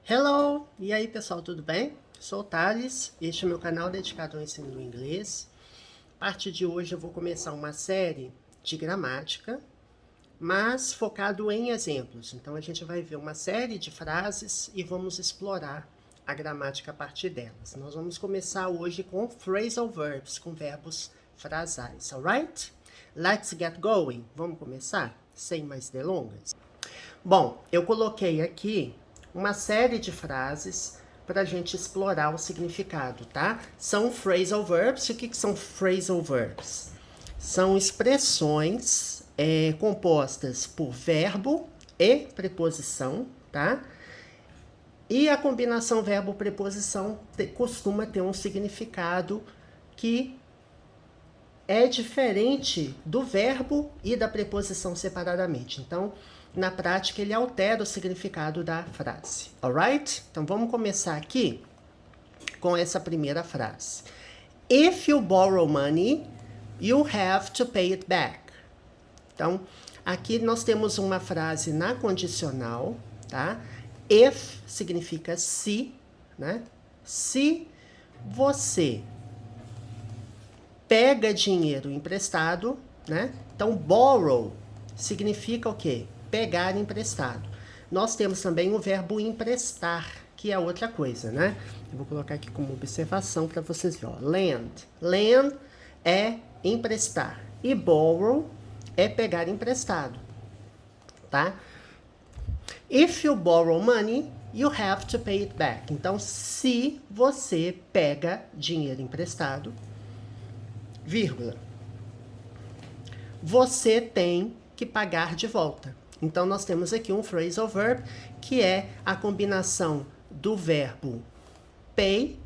Hello! E aí, pessoal, tudo bem? Sou o Thales, este é o meu canal dedicado ao ensino do inglês. A partir de hoje eu vou começar uma série de gramática, mas focado em exemplos. Então a gente vai ver uma série de frases e vamos explorar a gramática a partir delas. Nós vamos começar hoje com phrasal verbs, com verbos frasais, alright? Let's get going. Vamos começar? Sem mais delongas. Bom, eu coloquei aqui uma série de frases para a gente explorar o significado, tá? São phrasal verbs. E o que são phrasal verbs? São expressões compostas por verbo e preposição, tá? E a combinação verbo-preposição costuma ter um significado que é diferente do verbo e da preposição separadamente. Então, na prática, ele altera o significado da frase. Alright? Então, vamos começar aqui com essa primeira frase. If you borrow money, you have to pay it back. Então, aqui nós temos uma frase na condicional, tá? If significa se, né? Se você pega dinheiro emprestado, né? Então, borrow significa o quê? Pegar emprestado. Nós temos também o verbo emprestar, que é outra coisa, né? Eu vou colocar aqui como observação para vocês verem. Lend. Lend é emprestar. E borrow é pegar emprestado, tá? If you borrow money, you have to pay it back. Então, se você pega dinheiro emprestado, vírgula, você tem que pagar de volta. Então, nós temos aqui um phrasal verb, que é a combinação do verbo pay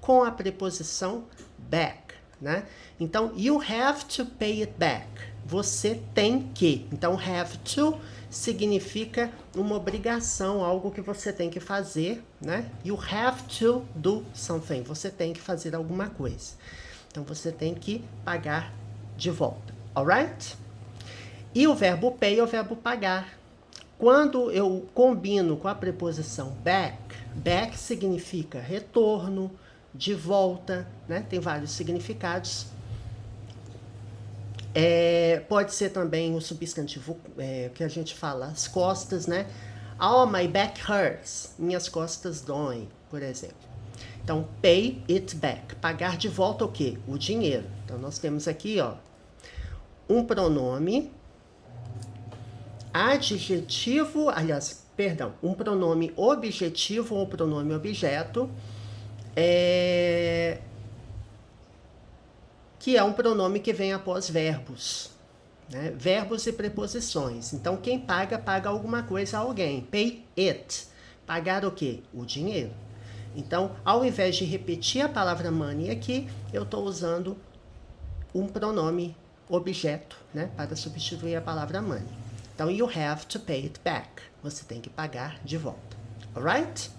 com a preposição back, né? Então, you have to pay it back. Você tem que. Então, have to significa uma obrigação, algo que você tem que fazer, né? You have to do something. Você tem que fazer alguma coisa. Então, você tem que pagar de volta. Alright? E o verbo pay é o verbo pagar. Quando eu combino com a preposição back, back significa retorno, de volta, né? Tem vários significados. Pode ser também o substantivo que a gente fala, as costas, né? Oh, my back hurts. Minhas costas doem, por exemplo. Então, pay it back. Pagar de volta o quê? O dinheiro. Então, nós temos aqui, ó, um pronome adjetivo, um pronome objetivo ou pronome objeto, que é um pronome que vem após verbos, né? Verbos e preposições. Então, quem paga, paga alguma coisa a alguém. Pay it. Pagar o quê? O dinheiro. Então, ao invés de repetir a palavra money aqui, eu estou usando um pronome objeto, né, para substituir a palavra money. Então, you have to pay it back. Você tem que pagar de volta. Alright?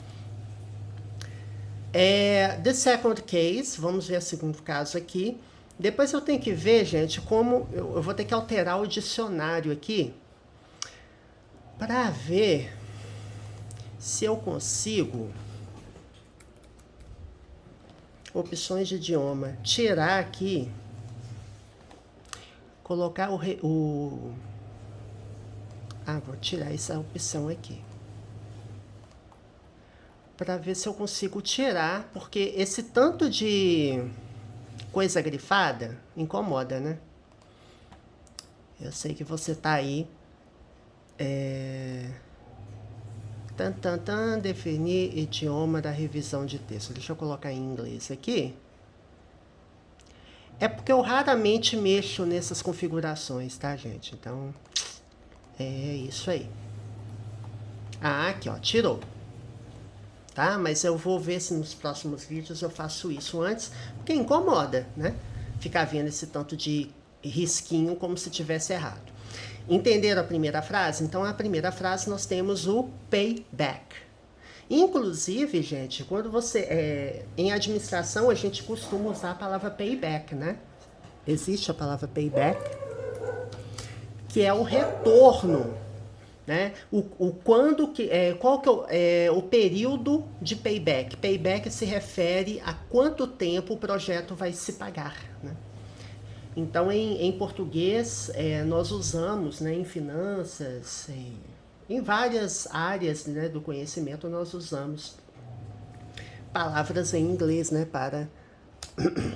The second case, vamos ver o segundo caso aqui. Depois eu tenho que ver, gente, como eu vou ter que alterar o dicionário aqui para ver se eu consigo, opções de idioma, tirar aqui, colocar vou tirar essa opção aqui. Para ver se eu consigo tirar, porque esse tanto de coisa grifada incomoda, né? Eu sei que você tá aí. Definir idioma da revisão de texto. Deixa eu colocar em inglês aqui. É porque eu raramente mexo nessas configurações, tá, gente? Então, é isso aí. Aqui, ó, tirou. Tá? Mas eu vou ver se nos próximos vídeos eu faço isso antes, porque incomoda, né? Ficar vendo esse tanto de risquinho como se tivesse errado. Entenderam a primeira frase? Então, a primeira frase nós temos o payback. Inclusive, gente, quando você... em administração, a gente costuma usar a palavra payback, né? Existe a palavra payback, que é o retorno né? Qual que é o período de payback? Payback se refere a quanto tempo o projeto vai se pagar, né? Então, em português, nós usamos, né, em finanças, em várias áreas, né, do conhecimento, nós usamos palavras em inglês, né, para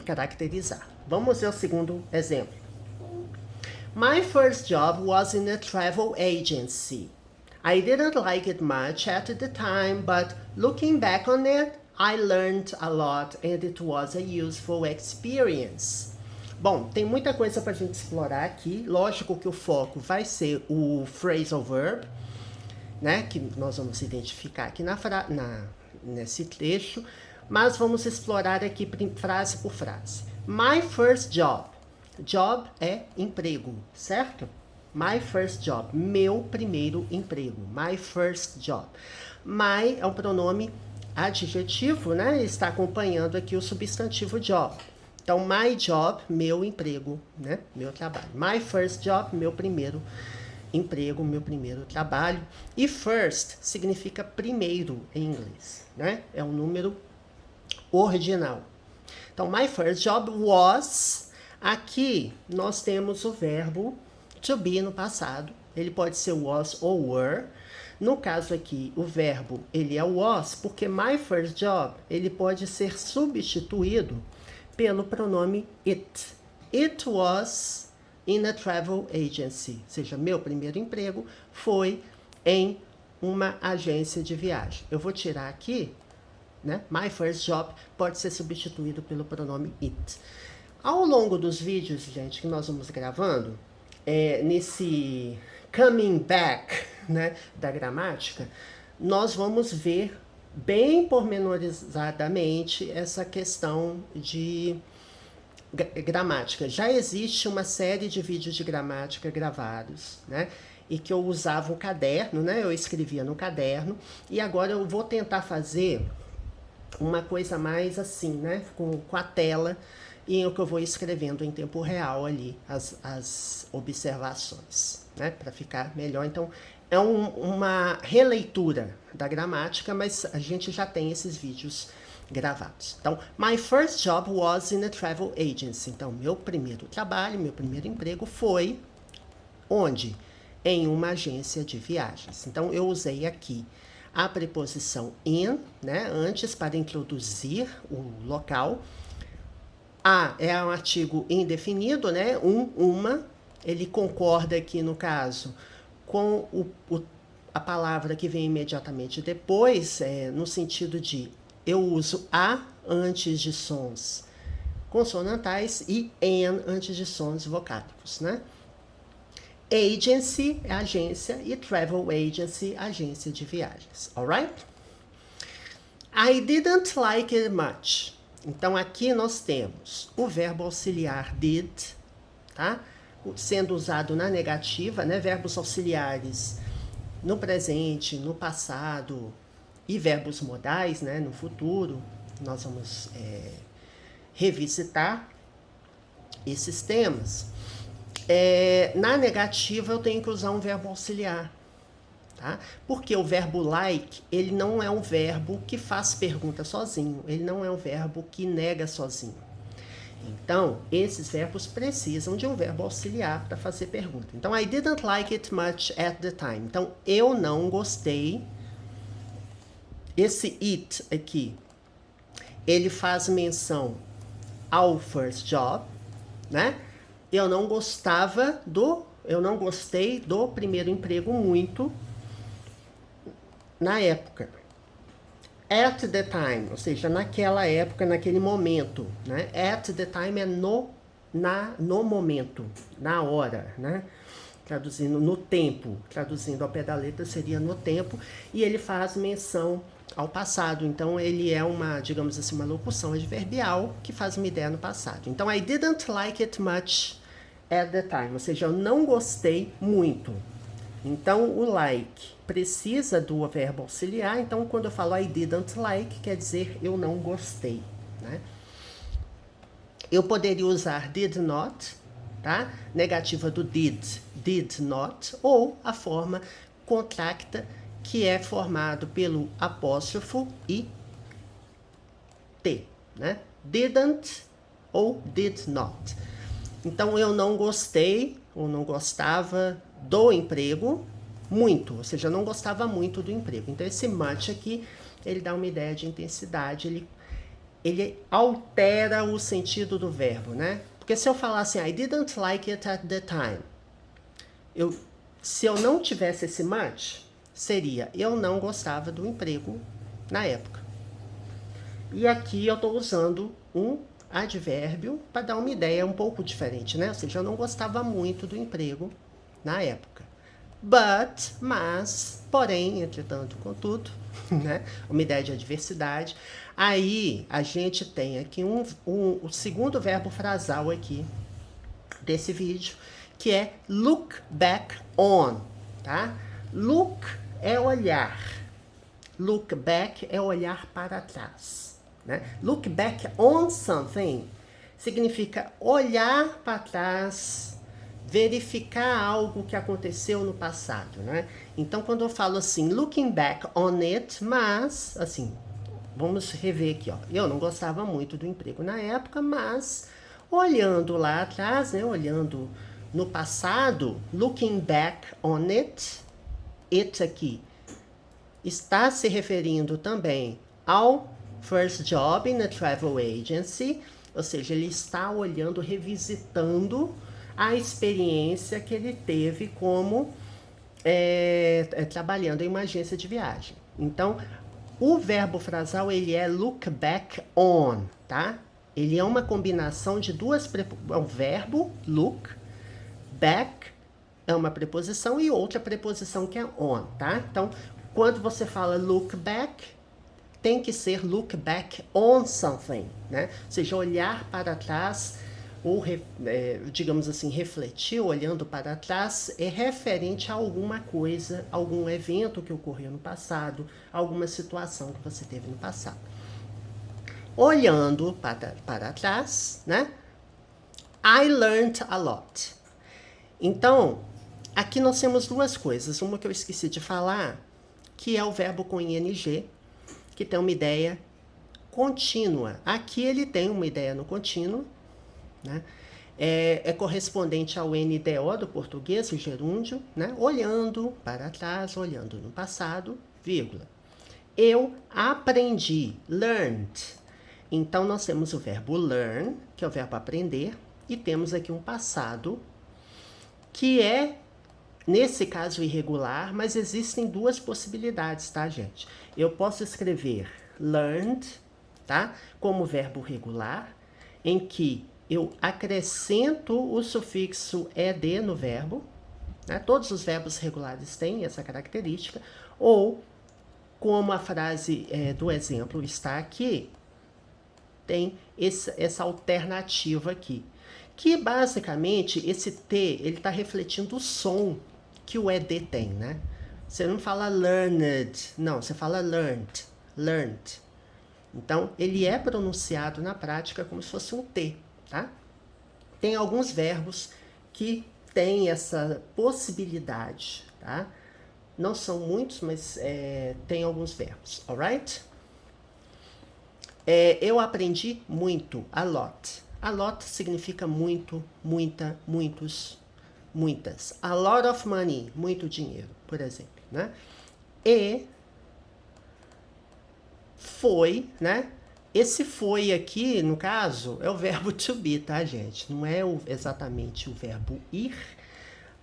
caracterizar. Vamos ver o segundo exemplo. My first job was in a travel agency. I didn't like it much at the time, but looking back on it, I learned a lot and it was a useful experience. Bom, tem muita coisa para a gente explorar aqui. Lógico que o foco vai ser o phrasal verb, né, que nós vamos identificar aqui nesse trecho, mas vamos explorar aqui frase por frase. My first job. Job é emprego, certo? My first job, meu primeiro emprego. My first job. My é um pronome adjetivo, né? Está acompanhando aqui o substantivo job. Então, my job, meu emprego, né? Meu trabalho. My first job, meu primeiro emprego, meu primeiro trabalho. E first significa primeiro em inglês, né? É um número ordinal. Então, my first job was. Aqui nós temos o verbo to be no passado. Ele pode ser was ou were. No caso aqui, o verbo ele é was, porque my first job ele pode ser substituído pelo pronome it. It was in a travel agency. Ou seja, meu primeiro emprego foi em uma agência de viagem. Eu vou tirar aqui, né? My first job pode ser substituído pelo pronome it. Ao longo dos vídeos, gente, que nós vamos gravando, nesse coming back, né, da gramática, nós vamos ver bem pormenorizadamente essa questão de gramática. Já existe uma série de vídeos de gramática gravados, né, e que eu usava o caderno, né, eu escrevia no caderno, e agora eu vou tentar fazer uma coisa mais assim, né, com a tela, e o que eu vou escrevendo em tempo real ali, as observações, né, para ficar melhor. Então, é uma releitura da gramática, mas a gente já tem esses vídeos gravados. Então, my first job was in a travel agency. Então, meu primeiro trabalho, meu primeiro emprego foi onde? Em uma agência de viagens. Então, eu usei aqui a preposição in, né, antes para introduzir o local. A é um artigo indefinido, né? Uma. Ele concorda aqui, no caso, com a palavra que vem imediatamente depois, no sentido de eu uso a antes de sons consonantais e an antes de sons vocálicos, né? Agency é agência e travel agency, agência de viagens, alright? I didn't like it much. Então, aqui nós temos o verbo auxiliar did, tá? Sendo usado na negativa, né? Verbos auxiliares no presente, no passado e verbos modais, né? No futuro. Nós vamos revisitar esses temas. Na negativa, eu tenho que usar um verbo auxiliar. Tá? Porque o verbo like, ele não é um verbo que faz pergunta sozinho, ele não é um verbo que nega sozinho. Então, esses verbos precisam de um verbo auxiliar para fazer pergunta. Então, I didn't like it much at the time. Então, eu não gostei. Esse it aqui, ele faz menção ao first job, né? Eu não gostei do primeiro emprego muito na época. At the time, ou seja, naquela época, naquele momento, né? At the time é no momento, na hora, né? Traduzindo no tempo, traduzindo ao pé da letra seria no tempo, e ele faz menção ao passado. Então, ele é uma, digamos assim, uma locução adverbial que faz uma ideia no passado. Então, I didn't like it much at the time, ou seja, eu não gostei muito. Então, o like precisa do verbo auxiliar. Então, quando eu falo I didn't like, quer dizer eu não gostei, né? Eu poderia usar did not, tá? Negativa do did not, ou a forma contracta, que é formado pelo apóstrofo e T, né? Didn't ou did not. Então, eu não gostei ou não gostava do emprego muito, ou seja, eu não gostava muito do emprego. Então, esse much aqui, ele dá uma ideia de intensidade, ele altera o sentido do verbo, né? Porque se eu falar assim, I didn't like it at the time, se eu não tivesse esse much, seria eu não gostava do emprego na época. E aqui eu estou usando um advérbio para dar uma ideia um pouco diferente, né? Ou seja, eu não gostava muito do emprego na época. But, mas, porém, entretanto, contudo, né? Uma ideia de adversidade. Aí a gente tem aqui o segundo verbo frasal aqui desse vídeo, que é look back on, tá? Look é olhar. Look back é olhar para trás, né? Look back on something significa olhar para trás, verificar algo que aconteceu no passado, né? Então, quando eu falo assim, looking back on it, mas, assim, vamos rever aqui, ó. Eu não gostava muito do emprego na época, mas olhando lá atrás, né? Olhando no passado, looking back on it aqui está se referindo também ao first job na travel agency, ou seja, ele está olhando, revisitando a experiência que ele teve como trabalhando em uma agência de viagem. Então, o verbo frasal, ele é look back on, tá? Ele é uma combinação de é um verbo, look, back é uma preposição e outra preposição que é on, tá? Então, quando você fala look back, tem que ser look back on something, né? Ou seja, olhar para trás, ou digamos assim, refletir, olhando para trás, é referente a alguma coisa, algum evento que ocorreu no passado, alguma situação que você teve no passado. Olhando para trás, né? I learned a lot. Então, aqui nós temos duas coisas. Uma que eu esqueci de falar, que é o verbo com ing, que tem uma ideia contínua. Aqui ele tem uma ideia no contínuo, né? É correspondente ao NDO do português, o gerúndio, né? Olhando para trás, olhando no passado, vírgula. Eu aprendi, learned. Então, nós temos o verbo learn, que é o verbo aprender, e temos aqui um passado, que é, nesse caso, irregular, mas existem duas possibilidades, tá, gente? Eu posso escrever learned, tá? Como verbo regular, em que eu acrescento o sufixo ed no verbo, né? Todos os verbos regulares têm essa característica, ou, como a frase do exemplo está aqui, tem essa alternativa aqui, que basicamente esse T, ele está refletindo o som que o ED tem, né? Você não fala learned, não, você fala learned, learned. Então, ele é pronunciado na prática como se fosse um T, tá? Tem alguns verbos que têm essa possibilidade, tá? Não são muitos, mas tem alguns verbos, alright? Eu aprendi muito, a lot. A lot significa muito, muita, muitos, muitas. A lot of money, muito dinheiro, por exemplo, né? E foi, né? Esse foi aqui, no caso, é o verbo to be, tá, gente? Não é exatamente o verbo ir,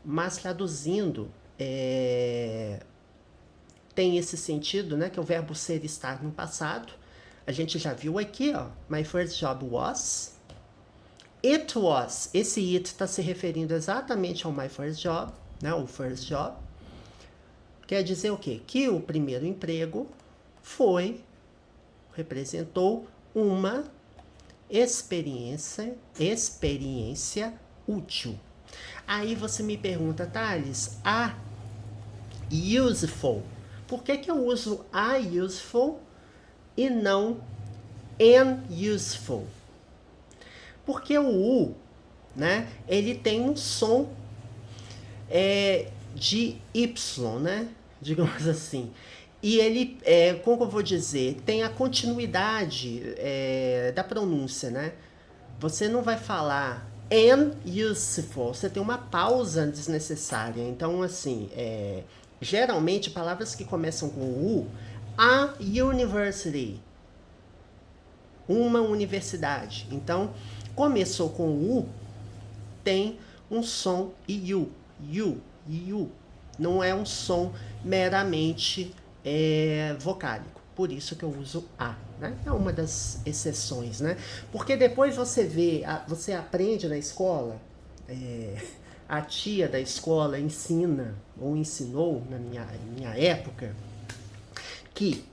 mas traduzindo, tem esse sentido, né? Que é o verbo ser, estar no passado. A gente já viu aqui, ó. My first job was. It was. Esse it está se referindo exatamente ao my first job, né? O first job. Quer dizer o quê? Que o primeiro emprego representou uma experiência útil. Aí você me pergunta, Thales, a useful. Por que eu uso a useful e não an useful? Porque o U, né, ele tem um som de Y, né? Digamos assim. E ele, como eu vou dizer, tem a continuidade da pronúncia, né? Você não vai falar and useful, você tem uma pausa desnecessária. Então, assim, geralmente palavras que começam com U, a university, uma universidade. Então, começou com U, tem um som IU, U. Não é um som meramente vocálico. Por isso que eu uso A. Né? É uma das exceções, né? Porque depois você vê, você aprende na escola, a tia da escola ensina, ou ensinou na minha época, que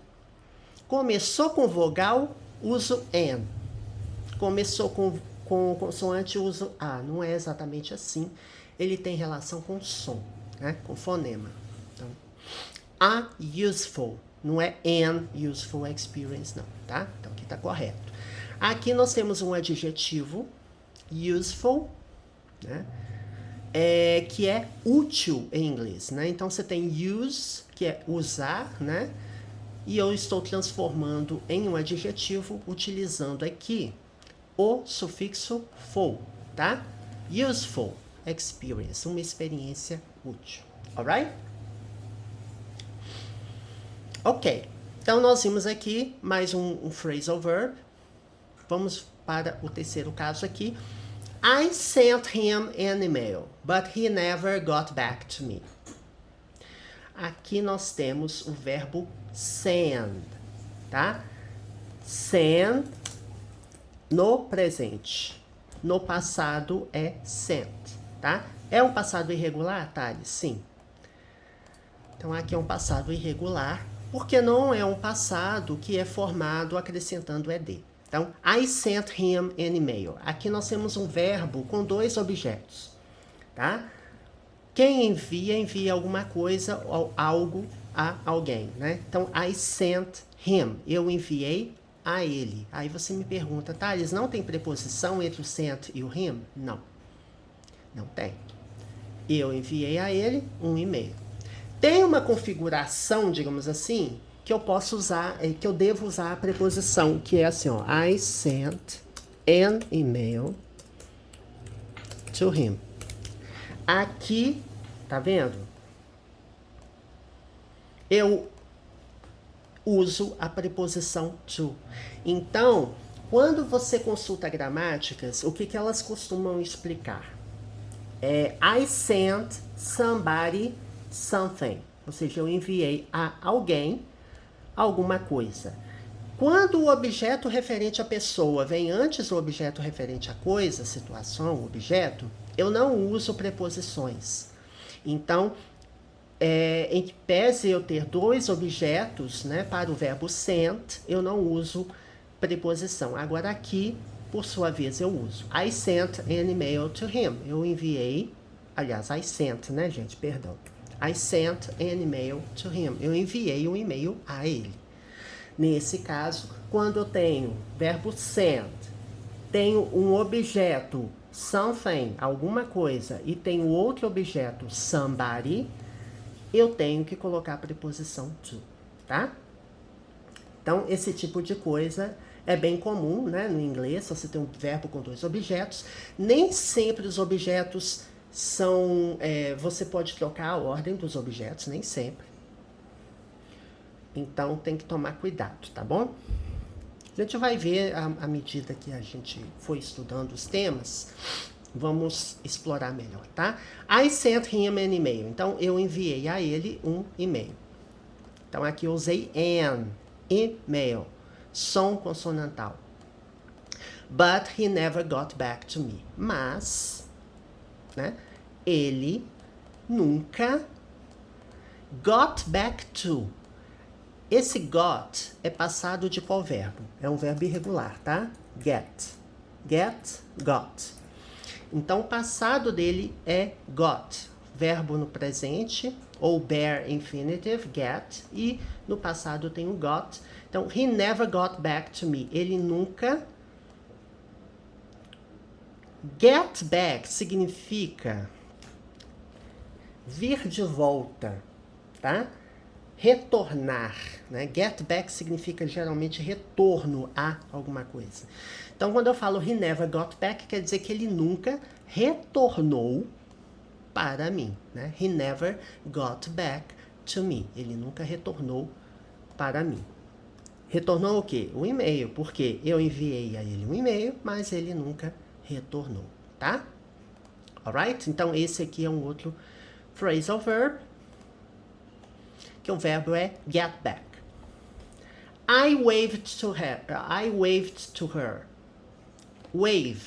começou com vogal, uso N. Começou com consoante, uso A. Não é exatamente assim. Ele tem relação com som, né? Com fonema. Então, a useful, não é an useful experience, não, tá? Então aqui tá correto. Aqui nós temos um adjetivo, useful, né? Que é útil em inglês, né? Então você tem use, que é usar, né? E eu estou transformando em um adjetivo utilizando aqui o sufixo ful, tá? Useful experience, uma experiência útil, alright? Ok, então nós vimos aqui mais um phrasal verb. Vamos para o terceiro caso aqui. I sent him an email, but he never got back to me. Aqui nós temos o verbo send, tá? Send no presente. No passado é sent, tá? É um passado irregular, Thales? Sim. Então aqui é um passado irregular, porque não é um passado que é formado acrescentando ed. Então, I sent him an email. Aqui nós temos um verbo com dois objetos, tá? Quem envia, envia alguma coisa ou algo a alguém, né? Então, I sent him. Eu enviei a ele. Aí você me pergunta, Thales, não tem preposição entre o sent e o him? Não. Não tem. Eu enviei a ele um e-mail. Tem uma configuração, digamos assim, que eu posso usar, que eu devo usar a preposição, que é assim, ó, I sent an email to him. Aqui, tá vendo? Eu uso a preposição to. Então, quando você consulta gramáticas, o que elas costumam explicar? I sent somebody something. Ou seja, eu enviei a alguém alguma coisa. Quando o objeto referente à pessoa vem antes do objeto referente à coisa, situação, objeto, eu não uso preposições. Então, em que pese eu ter dois objetos, né, para o verbo sent, eu não uso preposição. Agora aqui, por sua vez, eu uso. I sent an email to him. Eu enviei, aliás, I sent, né, gente, perdão. I sent an email to him. Eu enviei um e-mail a ele. Nesse caso, quando eu tenho verbo send, tenho um objeto something, alguma coisa, e tenho outro objeto somebody, eu tenho que colocar a preposição to, tá? Então, esse tipo de coisa é bem comum, né, no inglês, se você tem um verbo com dois objetos. Nem sempre os objetos são... você pode trocar a ordem dos objetos, nem sempre. Então, tem que tomar cuidado, tá bom? A gente vai ver, à medida que a gente for estudando os temas, vamos explorar melhor, tá? I sent him an email. Então, eu enviei a ele um e-mail. Então, aqui eu usei an, email, som consonantal. But he never got back to me. Mas, né, ele nunca got back to. Esse got é passado de qual verbo? É um verbo irregular, tá? Get. Get, got. Então, o passado dele é got. Verbo no presente, ou bare infinitive, get. E no passado tem o got. Então, he never got back to me. Ele nunca... Get back significa vir de volta, tá? Retornar, né? Get back significa geralmente retorno a alguma coisa. Então, quando eu falo he never got back, quer dizer que ele nunca retornou para mim, né? He never got back to me. Ele nunca retornou para mim. Retornou o quê? O e-mail, porque eu enviei a ele um e-mail, mas ele nunca retornou, tá? Alright? Então, esse aqui é um outro phrasal verb, que o verbo é get back. I waved to her. I waved to her. Wave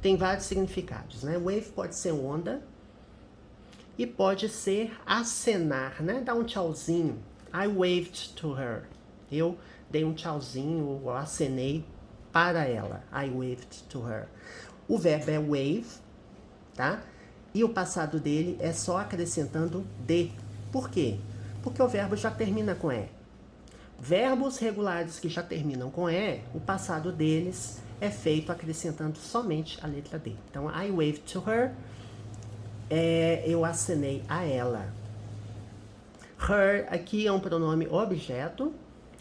tem vários significados, né? Wave pode ser onda e pode ser acenar, né? Dar um tchauzinho. I waved to her. Eu dei um tchauzinho ou acenei para ela. I waved to her. O verbo é wave, tá? E o passado dele é só acrescentando de. Por quê? Porque o verbo já termina com E. Verbos regulares que já terminam com E, o passado deles é feito acrescentando somente a letra D. Então, I waved to her, eu acenei a ela. Her aqui é um pronome objeto,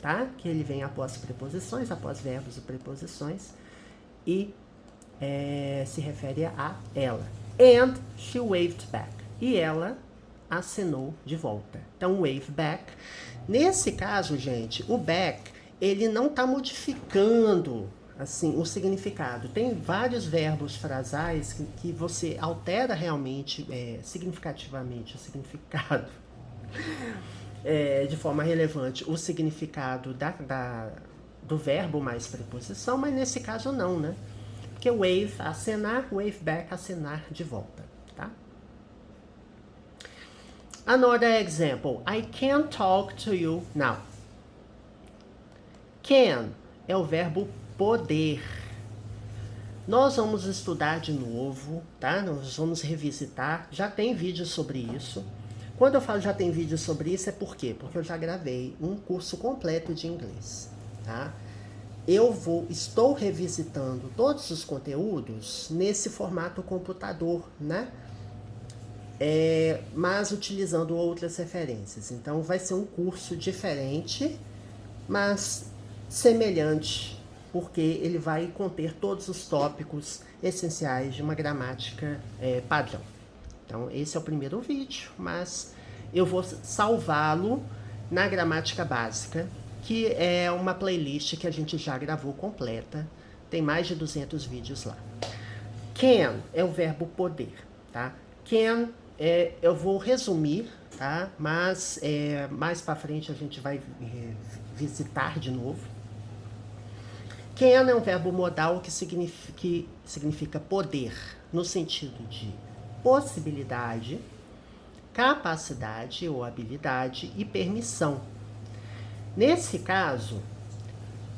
tá? Que ele vem após preposições, após verbos e preposições, e se refere a ela. And she waved back. E ela acenou de volta. Então, wave back. Nesse caso, gente, o back, ele não está modificando assim o significado. Tem vários verbos frasais que você altera realmente, significativamente o significado, de forma relevante, o significado do verbo mais preposição, mas nesse caso não, né? Porque wave, acenar, wave back, acenar de volta, tá? Another example. I can talk to you now. Can é o verbo poder. Nós vamos estudar de novo, tá? Nós vamos revisitar. Já tem vídeo sobre isso. Quando eu falo já tem vídeo sobre isso, é por quê? Porque eu já gravei um curso completo de inglês, tá? Estou revisitando todos os conteúdos nesse formato computador, né? Mas utilizando outras referências. Então, vai ser um curso diferente, mas semelhante, porque ele vai conter todos os tópicos essenciais de uma gramática padrão. Então, esse é o primeiro vídeo, mas eu vou salvá-lo na gramática básica, que é uma playlist que a gente já gravou completa. Tem mais de 200 vídeos lá. Can é o verbo poder, tá? Can, eu vou resumir, tá? Mas mais para frente a gente vai visitar de novo. Can é um verbo modal que significa poder, no sentido de possibilidade, capacidade ou habilidade e permissão. Nesse caso,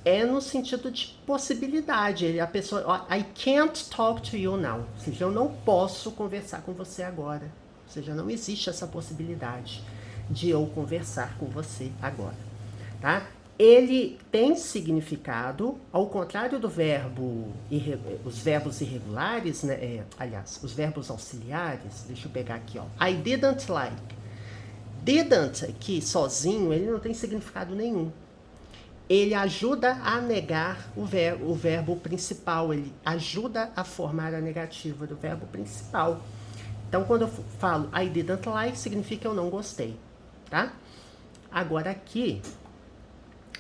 é no sentido de possibilidade. A pessoa, I can't talk to you now. Ou seja, eu não posso conversar com você agora. Ou seja, não existe essa possibilidade de eu conversar com você agora, tá? Ele tem significado, ao contrário do verbo, os verbos irregulares, né? Aliás, os verbos auxiliares. Deixa eu pegar aqui, ó. I didn't like. Didn't aqui sozinho, ele não tem significado nenhum. Ele ajuda a negar o verbo principal, ele ajuda a formar a negativa do verbo principal. Então, quando eu falo I didn't like, significa eu não gostei, tá? Agora aqui,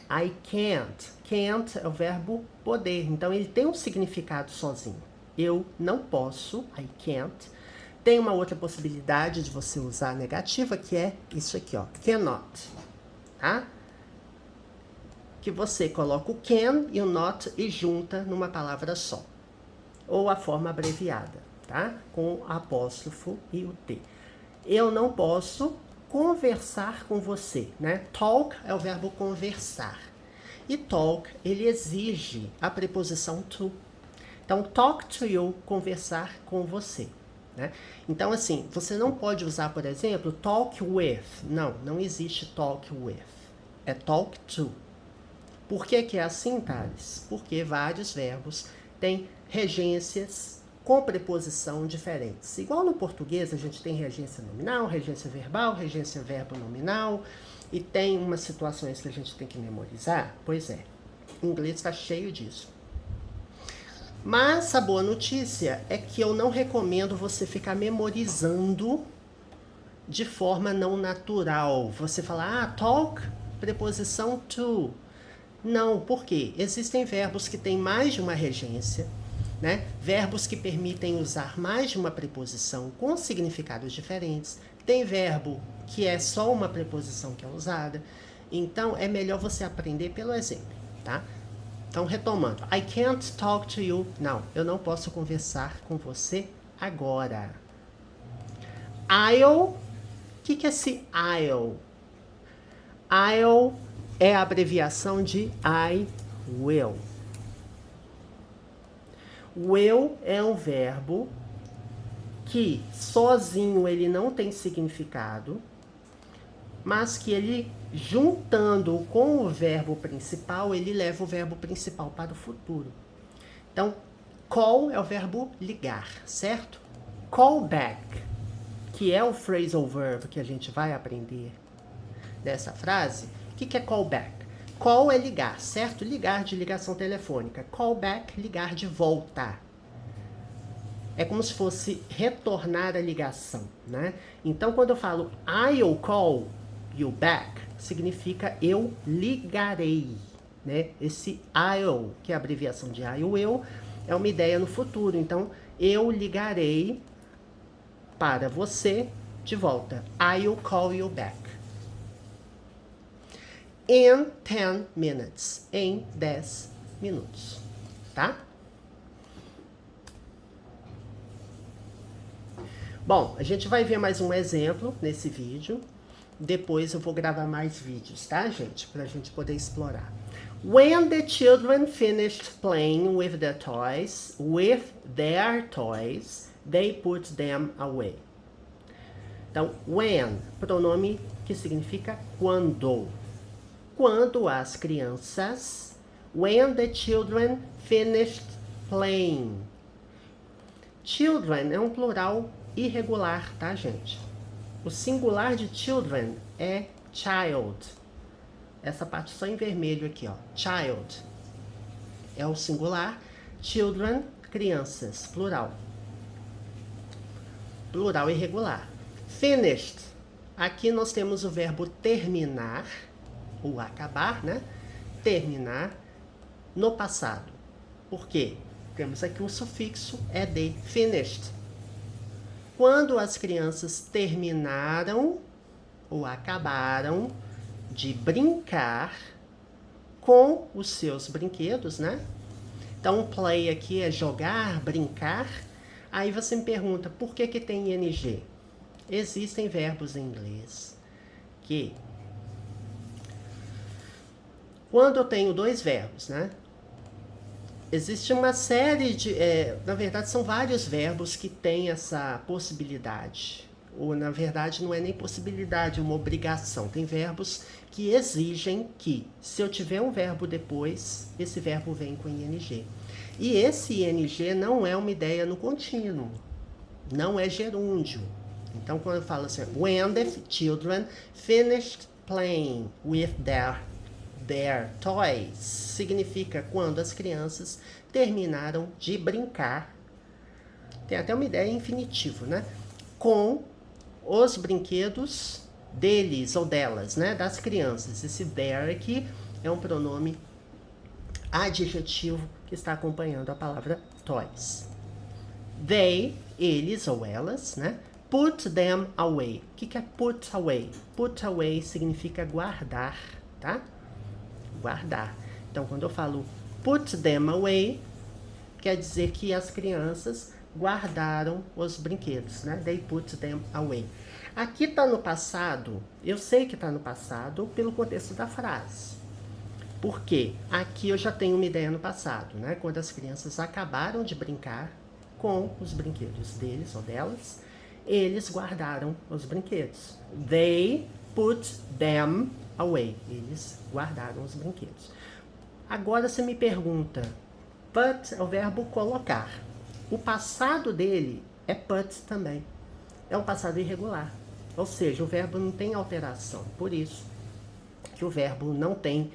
I can't. Can't é o verbo poder, então ele tem um significado sozinho. Eu não posso, I can't. Tem uma outra possibilidade de você usar a negativa, que é isso aqui, ó, cannot, tá? Que você coloca o can e o not e junta numa palavra só. Ou a forma abreviada, tá? Com apóstrofo e o T. Eu não posso conversar com você, né? Talk é o verbo conversar. E talk, ele exige a preposição to. Então, talk to you, conversar com você, né? Então, assim, você não pode usar, por exemplo, talk with. Não, não existe talk with. É talk to. Por que é assim, Thales? Porque vários verbos têm regências com preposição diferentes. Igual no português, a gente tem regência nominal, regência verbal, regência verbo nominal, e tem umas situações que a gente tem que memorizar. Pois é, o inglês está cheio disso. Mas a boa notícia é que eu não recomendo você ficar memorizando de forma não natural. Você fala, talk, preposição to. Não, por quê? Existem verbos que têm mais de uma regência, né? Verbos que permitem usar mais de uma preposição com significados diferentes. Tem verbo que é só uma preposição que é usada. Então, é melhor você aprender pelo exemplo, tá? Então, retomando. I can't talk to you. Não, eu não posso conversar com você agora. I'll. O que é esse I'll? I'll é a abreviação de I will. Will é um verbo que sozinho ele não tem significado, mas que ele, juntando com o verbo principal, ele leva o verbo principal para o futuro. Então, call é o verbo ligar, certo? Call back, que é o phrasal verb que a gente vai aprender dessa frase. O que é call back? Call é ligar, certo? Ligar de ligação telefônica. Call back, ligar de volta. É como se fosse retornar a ligação, né? Então, quando eu falo I'll call you back, significa eu ligarei, né? Esse I'll, que é a abreviação de I will, é uma ideia no futuro. Então, eu ligarei para você de volta. I'll call you back. In 10 minutes. Em 10 minutos. Tá? Bom, a gente vai ver mais um exemplo nesse vídeo. Depois eu vou gravar mais vídeos, tá, gente? Pra gente poder explorar. When the children finished playing with their toys, they put them away. Então, when, pronome que significa quando. Quando as crianças, when the children finished playing. Children é um plural irregular, tá, gente? O singular de children é child. Essa parte só em vermelho aqui, ó. Child é o singular. Children, crianças, plural. Plural irregular. Finished. Aqui nós temos o verbo terminar, ou acabar, né? Terminar no passado. Por quê? Temos aqui um sufixo ed, finished. Quando as crianças terminaram ou acabaram de brincar com os seus brinquedos, né? Então, play aqui é jogar, brincar. Aí você me pergunta, por que tem ing? Existem verbos em inglês que, quando eu tenho dois verbos, né? Existe uma série de... na verdade, são vários verbos que têm essa possibilidade. Ou, na verdade, não é nem possibilidade, é uma obrigação. Tem verbos que exigem que, se eu tiver um verbo depois, esse verbo vem com ing. E esse ing não é uma ideia no contínuo. Não é gerúndio. Então, quando eu falo assim, when the children finished playing with their toys, significa quando as crianças terminaram de brincar. Tem até uma ideia infinitivo, né? Com os brinquedos deles ou delas, né? Das crianças. Esse their aqui é um pronome adjetivo que está acompanhando a palavra toys. They, eles ou elas, né? Put them away. O que é put away? Put away significa guardar, tá? Guardar. Então, quando eu falo put them away, quer dizer que as crianças guardaram os brinquedos, né? They put them away. Aqui está no passado, eu sei que está no passado pelo contexto da frase. Por quê? Aqui eu já tenho uma ideia no passado, né? Quando as crianças acabaram de brincar com os brinquedos deles ou delas, eles guardaram os brinquedos. They put them away. Eles guardaram os brinquedos. Agora você me pergunta, put é o verbo colocar. o passado dele é put também. É um passado irregular. Ou seja, o verbo não tem alteração. Por isso que o verbo não tem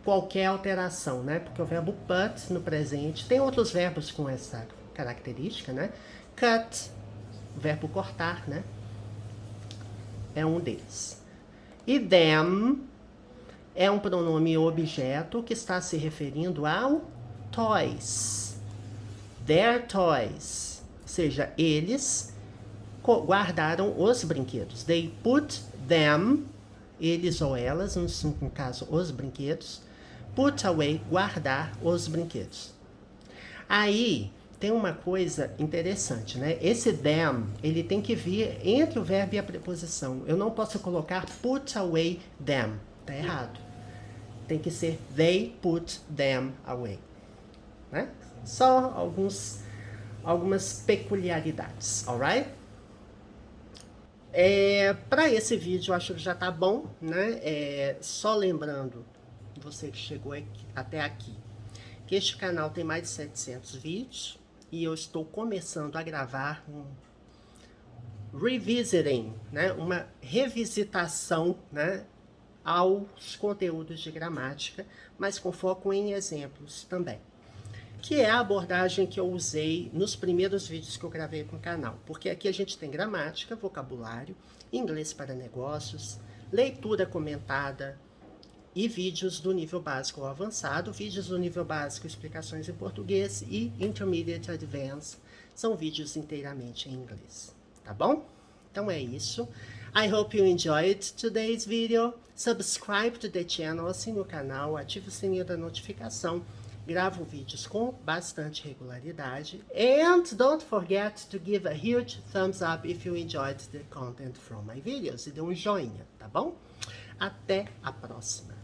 qualquer alteração, né? Porque o verbo put no presente, tem outros verbos com essa característica, né? Cut, o verbo cortar, né? É um deles. E them é um pronome objeto que está se referindo ao toys. Their toys. Ou seja, eles guardaram os brinquedos. They put them, eles ou elas, no caso, os brinquedos. Put away, guardar os brinquedos. Aí, tem uma coisa interessante, né? Esse them, ele tem que vir entre o verbo e a preposição. Eu não posso colocar put away them. Tá errado. Tem que ser they put them away. Né? Só algumas peculiaridades, alright? Para esse vídeo, eu acho que já tá bom, né? Só lembrando, você que chegou até aqui, que este canal tem mais de 700 vídeos e eu estou começando a gravar um revisiting, né? Uma revisitação, né? Aos conteúdos de gramática, mas com foco em exemplos também. Que é a abordagem que eu usei nos primeiros vídeos que eu gravei com o canal. Porque aqui a gente tem gramática, vocabulário, inglês para negócios, leitura comentada e vídeos do nível básico ou avançado. Vídeos do nível básico, explicações em português, e Intermediate Advanced são vídeos inteiramente em inglês. Tá bom? Então é isso. I hope you enjoyed today's video. Subscribe to the channel, assine o canal, ative o sininho da notificação. Gravo vídeos com bastante regularidade. And don't forget to give a huge thumbs up if you enjoyed the content from my videos. E dê um joinha, tá bom? Até a próxima.